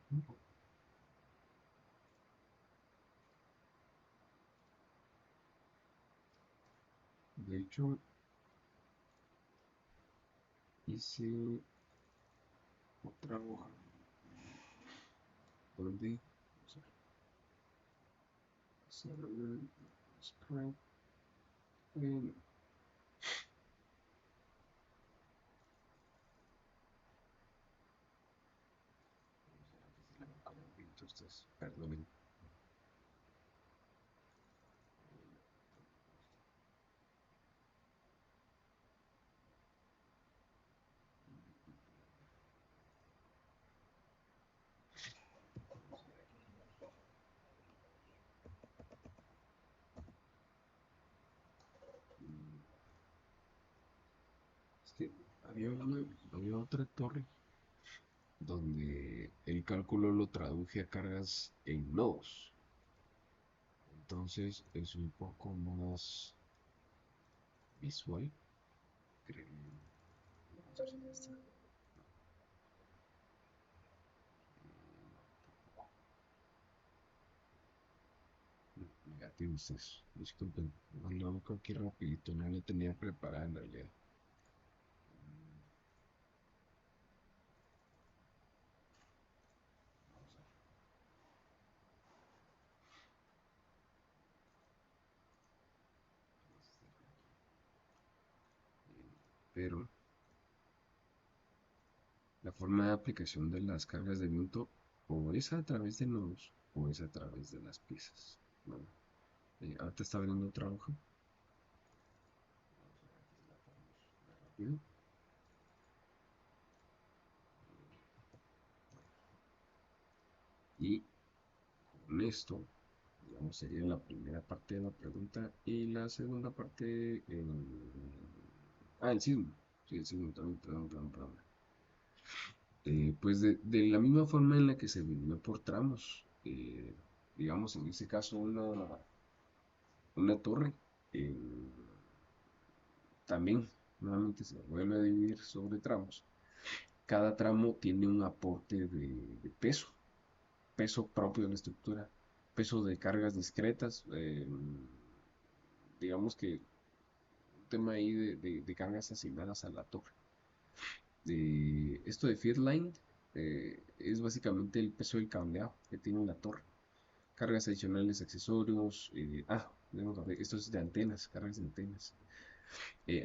de hecho, hice otra hoja donde vamos a hacer el spread. Bueno, entonces, perdonen. Es que había otra torre donde el cálculo lo traduje a cargas en nodos. Entonces es un poco más visual, creo. Negativo ustedes. Disculpen. Hablaba aquí rapidito, no lo tenía preparada en realidad. Pero la forma de aplicación de las cargas de viento o es a través de nodos o es a través de las piezas. Bueno, ahorita está abriendo otra hoja. Rápido. Y con esto, digamos, sería la primera parte de la pregunta y la segunda parte, el sismo. Sí, el sismo también, perdón. Pues de la misma forma en la que se vivió por tramos, digamos en este caso una torre. también, nuevamente se vuelve a dividir sobre tramos. Cada tramo tiene un aporte de peso, peso propio de la estructura, peso de cargas discretas, digamos que un tema ahí de cargas asignadas a la torre. Esto de Feedline es básicamente el peso del cableado que tiene la torre. Cargas adicionales, accesorios. Esto es de antenas, cargas de antenas.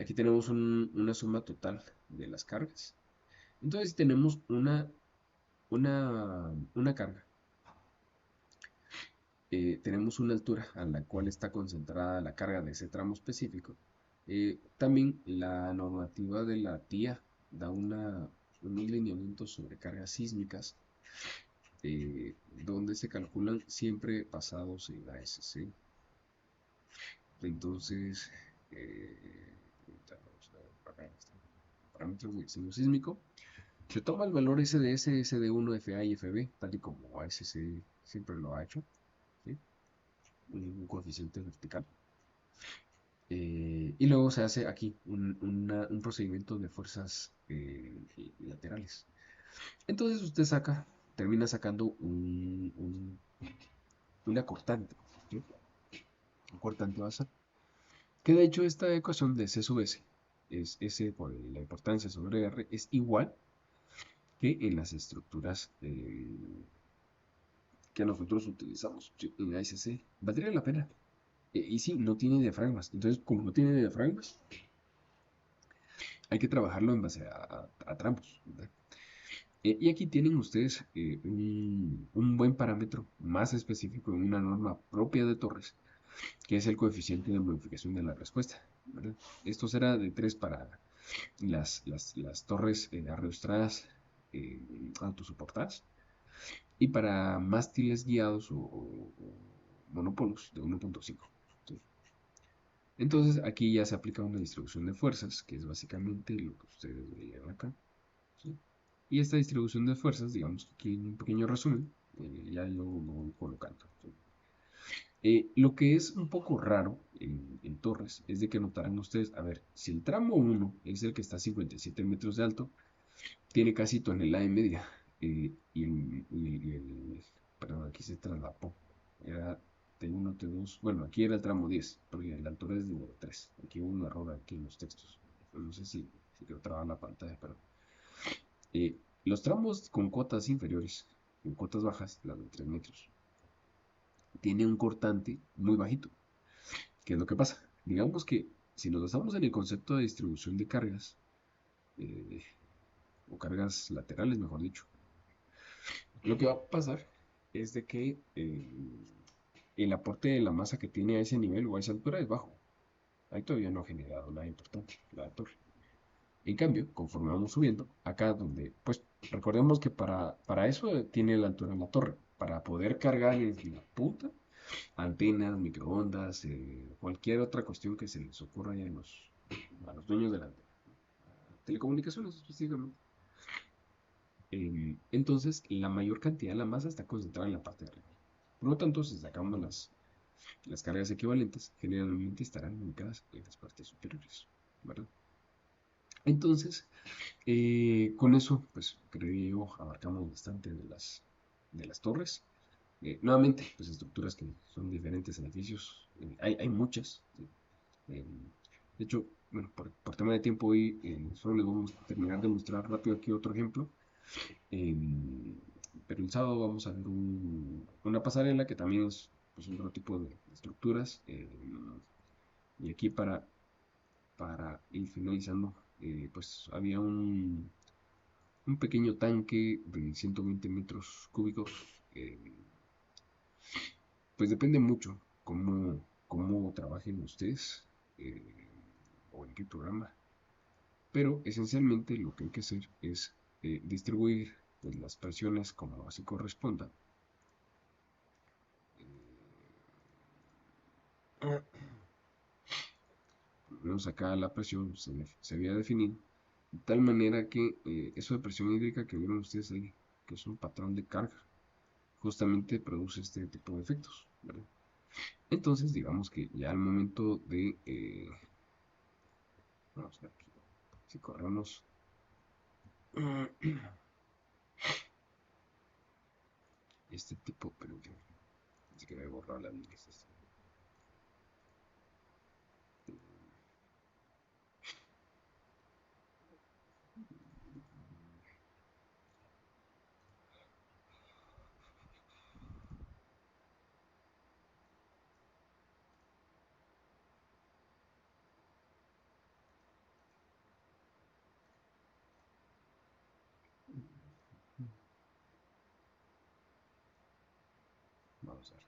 Aquí tenemos una suma total de las cargas. Entonces, si tenemos una carga, tenemos una altura a la cual está concentrada la carga de ese tramo específico. También la normativa de la TIA da unos lineamientos sobre cargas sísmicas, donde se calculan siempre basados en la ASC. Entonces, vamos a ver, parámetros de diseño sísmico. Se toma el valor SDS, SD1, FA y FB, tal y como ASC siempre lo ha hecho, ¿sí? Un coeficiente vertical. Y luego se hace aquí un procedimiento de fuerzas laterales. Entonces usted termina sacando una cortante, ¿sí? Un cortante basal. Que de hecho esta ecuación de C sub S, es S por la importancia sobre R, es igual que en las estructuras que nosotros utilizamos en ASC. Valdría la pena. Y sí, no tiene diafragmas. Entonces, como no tiene diafragmas, hay que trabajarlo en base a tramos, ¿verdad? Y aquí tienen ustedes un buen parámetro más específico en una norma propia de torres, que es el coeficiente de modificación de la respuesta, ¿verdad? Esto será de 3 para las torres arrastradas autosoportadas y para mástiles guiados o monopolos de 1.5. ¿Sí? Entonces aquí ya se aplica una distribución de fuerzas, que es básicamente lo que ustedes veían acá, ¿sí? Y esta distribución de fuerzas, digamos que aquí en un pequeño resumen, ya lo voy colocando, ¿sí? Lo que es un poco raro en torres es de que notarán ustedes, a ver, si el tramo 1 es el que está a 57 metros de alto, tiene casi tonelada y media. Perdón, aquí se trasladó. Era T1, T2. Bueno, aquí era el tramo 10, porque la altura es de 3. Aquí hubo un error aquí en los textos. No sé si quedó trabada la pantalla, pero los tramos con cotas inferiores, con cotas bajas, las de 3 metros, tiene un cortante muy bajito. ¿Qué es lo que pasa? Digamos que si nos basamos en el concepto de distribución de cargas, eh, o cargas laterales, mejor dicho, lo que va a pasar es de que el aporte de la masa que tiene a ese nivel o a esa altura es bajo. Ahí todavía no ha generado nada importante la torre. En cambio, conforme vamos subiendo, acá donde, pues recordemos que para eso tiene la altura en la torre, para poder cargar desde la punta, antenas, microondas, cualquier otra cuestión que se les ocurra ya a los dueños de la telecomunicaciones específicamente. Entonces, la mayor cantidad de la masa está concentrada en la parte de arriba. Por lo tanto, si sacamos las cargas equivalentes, generalmente estarán ubicadas en las partes superiores, ¿verdad? Entonces, con eso, pues creo yo abarcamos bastante de las torres. Nuevamente, pues estructuras que son diferentes edificios. Hay muchas, ¿sí? Eh, de hecho, bueno, por tema de tiempo hoy solo les vamos a terminar de mostrar rápido aquí otro ejemplo. Pero el sábado vamos a ver una pasarela que también es pues, otro tipo de estructuras. Y aquí para ir finalizando, pues había un pequeño tanque de 120 metros cúbicos. Pues depende mucho cómo trabajen ustedes eh, o en qué programa. Pero esencialmente lo que hay que hacer es distribuir pues, las presiones como así corresponda. Vemos acá la presión se había definido de tal manera que eso de presión hídrica que vieron ustedes ahí, que es un patrón de carga, justamente produce este tipo de efectos, ¿verdad? Entonces, digamos que ya al momento Vamos a ver aquí. Si corremos. Este tipo, pero que así que me he borrado la línea. Vamos a ver.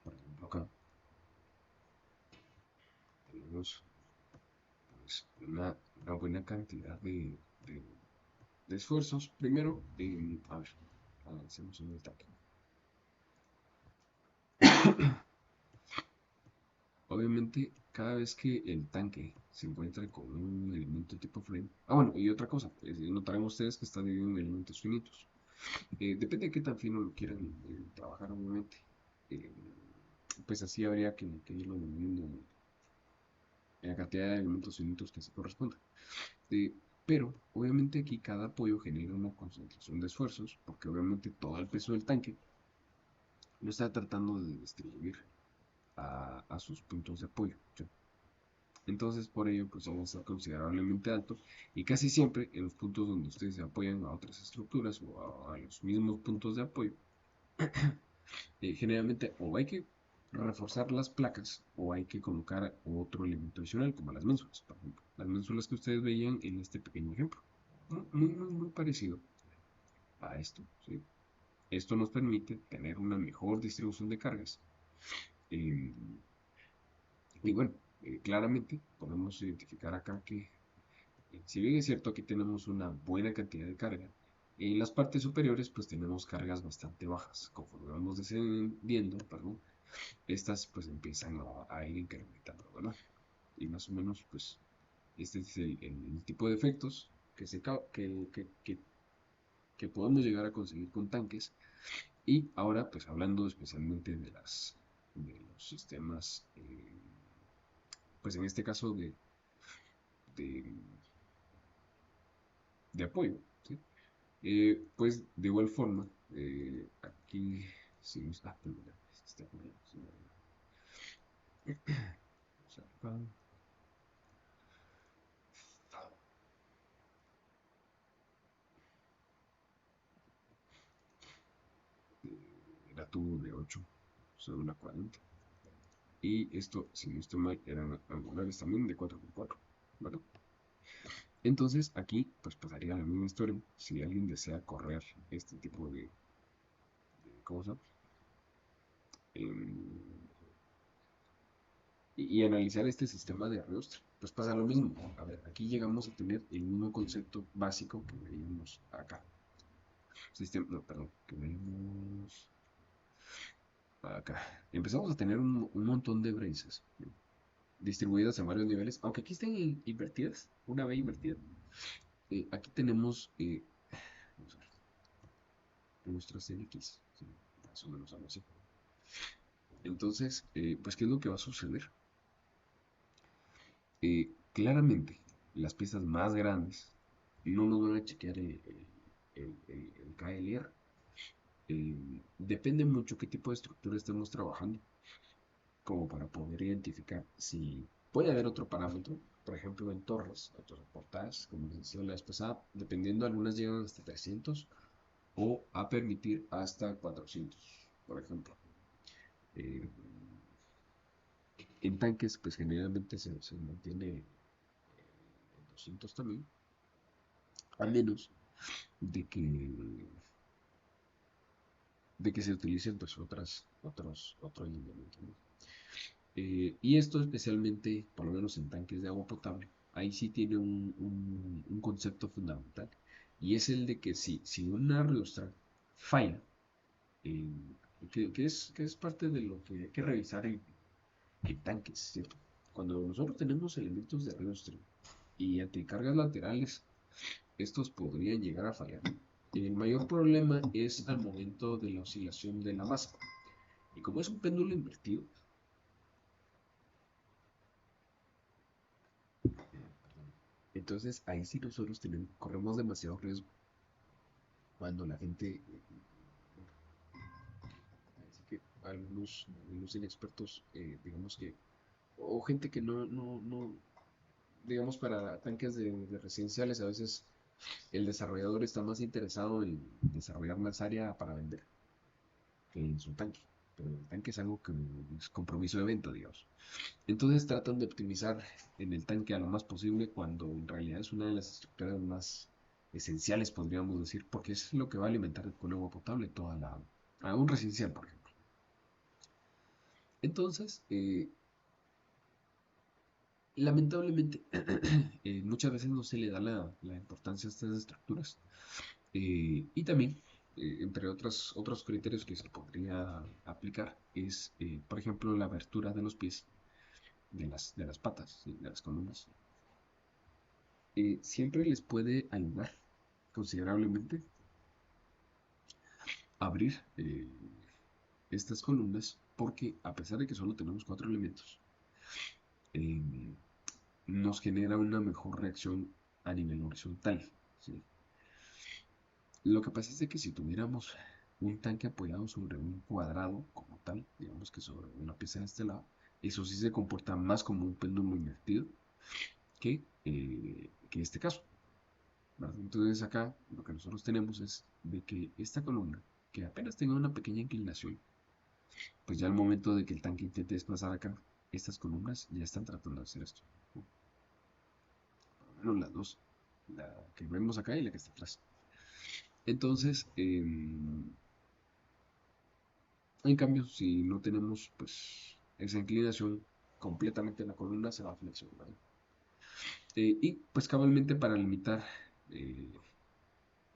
Por ejemplo, acá tenemos pues, una buena cantidad de esfuerzos. Primero, a ver, avancemos en el tanque. Obviamente, cada vez que el tanque se encuentra con un elemento tipo frame. Ah, bueno, y otra cosa, notarán ustedes que está dividido en elementos finitos. Depende de qué tan fino lo quieran trabajar, obviamente. Eh, pues así habría que irlo dividiendo en la cantidad de elementos finitos que se corresponda. Pero obviamente aquí cada apoyo genera una concentración de esfuerzos, porque obviamente todo el peso del tanque lo está tratando de distribuir a sus puntos de apoyo. ¿Sí? Entonces por ello pues va a estar considerablemente alto y casi siempre en los puntos donde ustedes se apoyan a otras estructuras o a los mismos puntos de apoyo, generalmente o hay que reforzar las placas o hay que colocar otro elemento adicional como las ménsulas, por ejemplo. Las ménsulas que ustedes veían en este pequeño ejemplo. Muy parecido a esto. ¿Sí? Esto nos permite tener una mejor distribución de cargas. Eh, y bueno, claramente podemos identificar acá que, si bien es cierto, aquí tenemos una buena cantidad de carga, en las partes superiores pues tenemos cargas bastante bajas. Conforme vamos descendiendo, perdón, estas pues empiezan a ir incrementando, ¿verdad? Y más o menos pues este es el tipo de efectos que podemos llegar a conseguir con tanques. Y ahora, pues hablando especialmente de los sistemas, pues en este caso de, de apoyo, ¿sí? Pues de igual forma, aquí, si perdón, está por ahí, era tubo de 8 sobre una 40. Y esto, si no estoy mal, eran angulares también de 4x4, ¿vale? Entonces aquí pues pasaría la misma historia si alguien desea correr este tipo de cosas y analizar este sistema de arrastre. Pues pasa lo mismo. A ver, aquí llegamos a tener el mismo concepto básico que veíamos acá. Sistema, no, perdón, que veíamos acá. Empezamos a tener un montón de braces distribuidas en varios niveles, aunque aquí estén invertidas, una vez invertida. Aquí tenemos, vamos a ver, nuestra CX, ¿sí? Más o menos algo así. Entonces, pues, ¿qué es lo que va a suceder? Claramente, las piezas más grandes no nos van a chequear el KLR. Depende mucho qué tipo de estructura estemos trabajando, como para poder identificar si puede haber otro parámetro, por ejemplo en torres, autosoportadas, como les decía la vez pasada, dependiendo, algunas llegan hasta 300 o a permitir hasta 400, por ejemplo. Eh, en tanques, pues generalmente se mantiene en 200 también, a menos de que, de que se utilicen pues otros lineamientos, ¿no? Y esto especialmente, por lo menos en tanques de agua potable, ahí sí tiene un concepto fundamental, y es el de que si una riostra falla, eh, que es parte de lo que hay que revisar en tanques, ¿cierto? Cuando nosotros tenemos elementos de riostra y anticargas laterales, estos podrían llegar a fallar. El mayor problema es al momento de la oscilación de la masa. Y como es un péndulo invertido, Entonces ahí sí nosotros corremos demasiado riesgo cuando la gente, así que algunos inexpertos, digamos que, o gente que no, digamos para tanques de residenciales, a veces el desarrollador está más interesado en desarrollar más área para vender que en su tanque. Pero el tanque es algo que es compromiso de venta, digamos. Entonces tratan de optimizar en el tanque a lo más posible cuando en realidad es una de las estructuras más esenciales, podríamos decir, porque es lo que va a alimentar con agua potable a un residencial, por ejemplo. Entonces, lamentablemente, muchas veces no se le da la importancia a estas estructuras. Y también, entre otros criterios que se podría aplicar, es, por ejemplo, la abertura de los pies, de las patas, ¿sí? De las columnas. Siempre les puede ayudar considerablemente abrir estas columnas porque a pesar de que solo tenemos 4 elementos, eh, nos genera una mejor reacción a nivel horizontal, ¿sí? Lo que pasa es de que si tuviéramos un tanque apoyado sobre un cuadrado como tal, digamos que sobre una pieza de este lado, eso sí se comporta más como un péndulo invertido que este caso, ¿verdad? Entonces acá lo que nosotros tenemos es de que esta columna, que apenas tenga una pequeña inclinación, pues ya al momento de que el tanque intente desplazar acá, estas columnas ya están tratando de hacer esto. Por lo menos las dos, la que vemos acá y la que está atrás. Entonces, en cambio, si no tenemos pues esa inclinación completamente la columna se va a flexionar. Y pues cabalmente para limitar eh,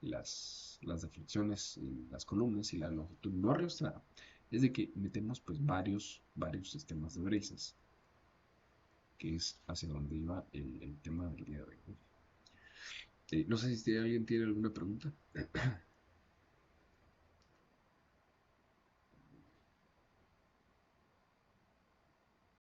las deflexiones en las columnas y la longitud no arrastrada, es de que metemos pues varios sistemas de brazas, que es hacia donde iba el tema del día de hoy. No sé si alguien tiene alguna pregunta.